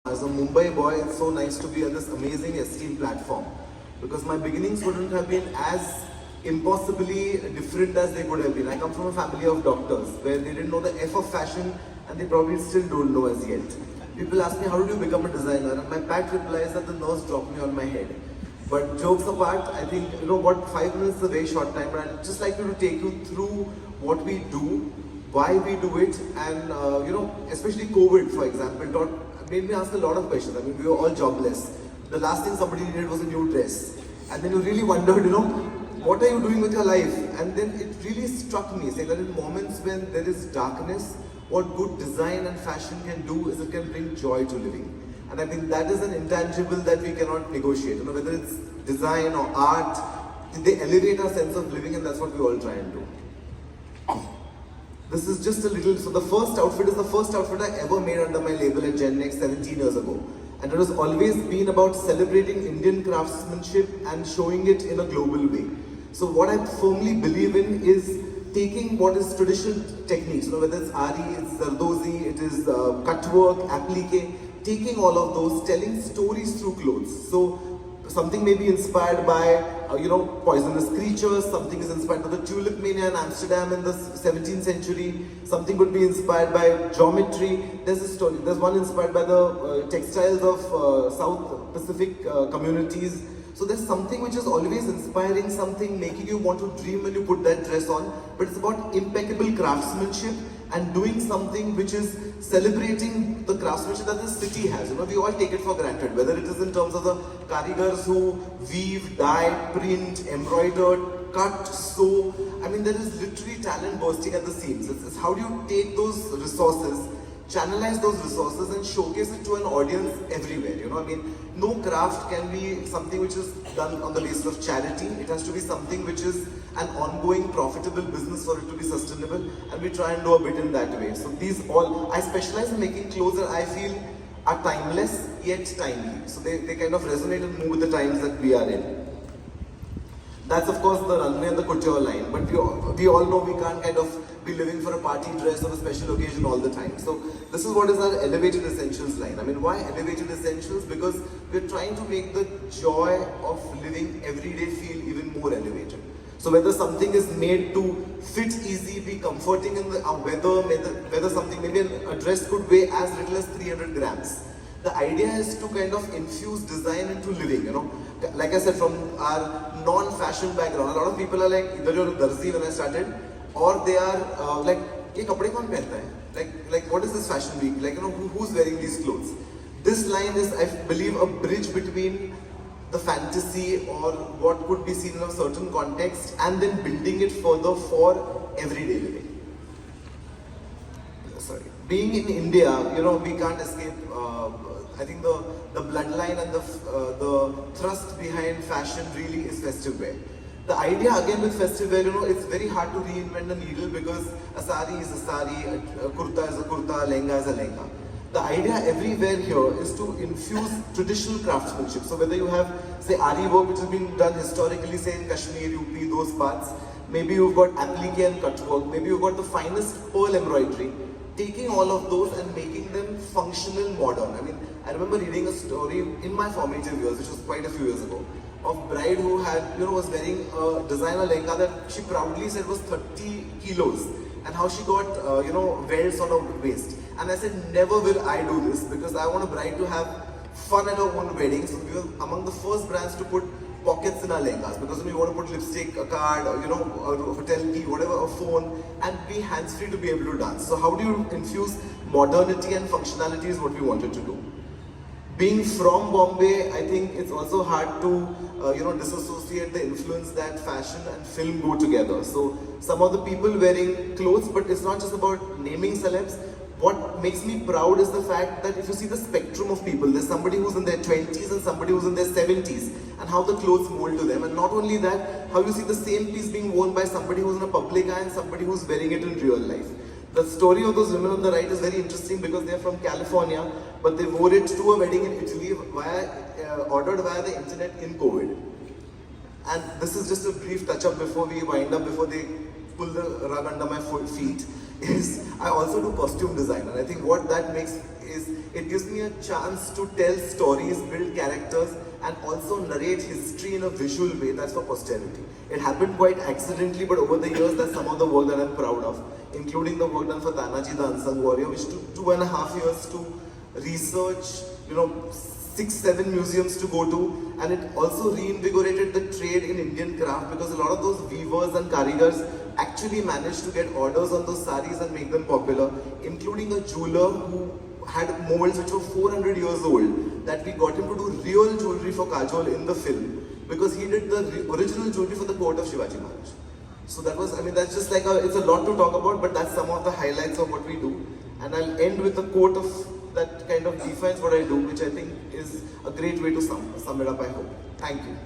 As a Mumbai boy, it's so nice to be at this amazing esteemed platform because my beginnings wouldn't have been as impossibly different as they could have been. I come from a family of doctors where they didn't know the F of fashion and they probably still don't know as yet. People ask me, how did you become a designer? And my pat reply is that the nurse dropped me on my head. But jokes apart, I think, 5 minutes is a very short time, but I'd just like to take you through what we do, why we do it, and, especially COVID, for example, made me ask a lot of questions. I mean, we were all jobless. The last thing somebody needed was a new dress. And then you really wondered, what are you doing with your life? And then it really struck me, saying that in moments when there is darkness, what good design and fashion can do is it can bring joy to living. And I think that is an intangible that we cannot negotiate. Whether it's design or art, they elevate our sense of living, and that's what we all try and do. This is just a little, so the first outfit is the first outfit I ever made under my label at Gen Next 17 years ago. And it has always been about celebrating Indian craftsmanship and showing it in a global way. So what I firmly believe in is taking what is traditional techniques, whether it's Ari, it's Zardozi, it is cutwork, applique, taking all of those, telling stories through clothes. So something may be inspired by, poisonous creatures, something is inspired by the tulip mania in Amsterdam in the 17th century, something could be inspired by geometry. There's a story, there's one inspired by the textiles of South Pacific communities. So there's something which is always inspiring, something making you want to dream when you put that dress on, but it's about impeccable craftsmanship and doing something which is celebrating the craftsmanship that this city has. We all take it for granted, whether it is in terms of the karigars who weave, dye, print, embroidered, cut, sew. I mean, there is literally talent bursting at the seams. It's how do you take those resources, channelize those resources and showcase it to an audience everywhere. No craft can be something which is done on the basis of charity. It has to be something which is an ongoing profitable business for it to be sustainable, and we try and do a bit in that way. So I specialize in making clothes that I feel are timeless yet timely. So they kind of resonate and move with the times that we are in. That's of course the runway and the couture line, but we all know we can't kind of be living for a party dress or a special occasion all the time. So this is what is our elevated essentials line. I mean, why elevated essentials? Because we're trying to make the joy of living every day feel even more elevated. So whether something is made to fit easy, be comforting in the weather, whether something, maybe a dress could weigh as little as 300 grams. The idea is to kind of infuse design into living, Like I said, from our non-fashion background, a lot of people are like, either you're a darzi when I started, or they are like, ye kapde kaun pehanta hai? Like what is this fashion week? Like, who's wearing these clothes? This line is, I believe, a bridge between the fantasy or what could be seen in a certain context and then building it further for everyday living. Sorry. Being in India, we can't escape, I think the bloodline and the thrust behind fashion really is festive wear. The idea again with festive wear, it's very hard to reinvent the needle because a sari is a sari, a kurta is a kurta, a lehenga is a lehenga. The idea everywhere here is to infuse traditional craftsmanship. So whether you have, say, Ari work which has been done historically, say in Kashmir, UP, those parts, maybe you've got applique and cut work, maybe you've got the finest pearl embroidery, taking all of those and making them functional, modern. I mean, I remember reading a story in my formative years, which was quite a few years ago, of bride who had, was wearing a designer lehenga that she proudly said was 30 kilos, and how she got, welts on her waist. And I said, never will I do this, because I want a bride to have fun at her own wedding. So we were among the first brands to put pockets in our lehengas, because we want to put lipstick, a card, or a hotel key, whatever, a phone, and be hands-free to be able to dance. So how do you infuse modernity and functionality is what we wanted to do. Being from Bombay, I think it's also hard to disassociate the influence that fashion and film go together. So some of the people wearing clothes, but it's not just about naming celebs. What makes me proud is the fact that if you see the spectrum of people, there's somebody who's in their 20s and somebody who's in their 70s, and how the clothes mold to them. And not only that, how you see the same piece being worn by somebody who's in a public eye and somebody who's wearing it in real life. The story of those women on the right is very interesting because they're from California, but they wore it to a wedding in Italy ordered via the internet in COVID. And this is just a brief touch-up before we wind up, before they pull the rug under my feet. is I also do costume design, and I think what that makes is it gives me a chance to tell stories, build characters, and also narrate history in a visual way that's for posterity. It happened quite accidentally, but over the years, that's some of the work that I'm proud of, including the work done for Tanaji the Unsung Warrior, which took 2.5 years to research, 6-7 museums to go to, and it also reinvigorated the trade in Indian craft because a lot of those weavers and karigars actually managed to get orders on those saris and make them popular, including a jeweler who had molds which were 400 years old, that we got him to do real jewelry for Kajol in the film because he did the original jewelry for the court of Shivaji Maharaj. So that was, that's just like, it's a lot to talk about, but that's some of the highlights of what we do. And I'll end with a quote of that kind of defines what I do, which I think is a great way to sum it up, I hope. Thank you.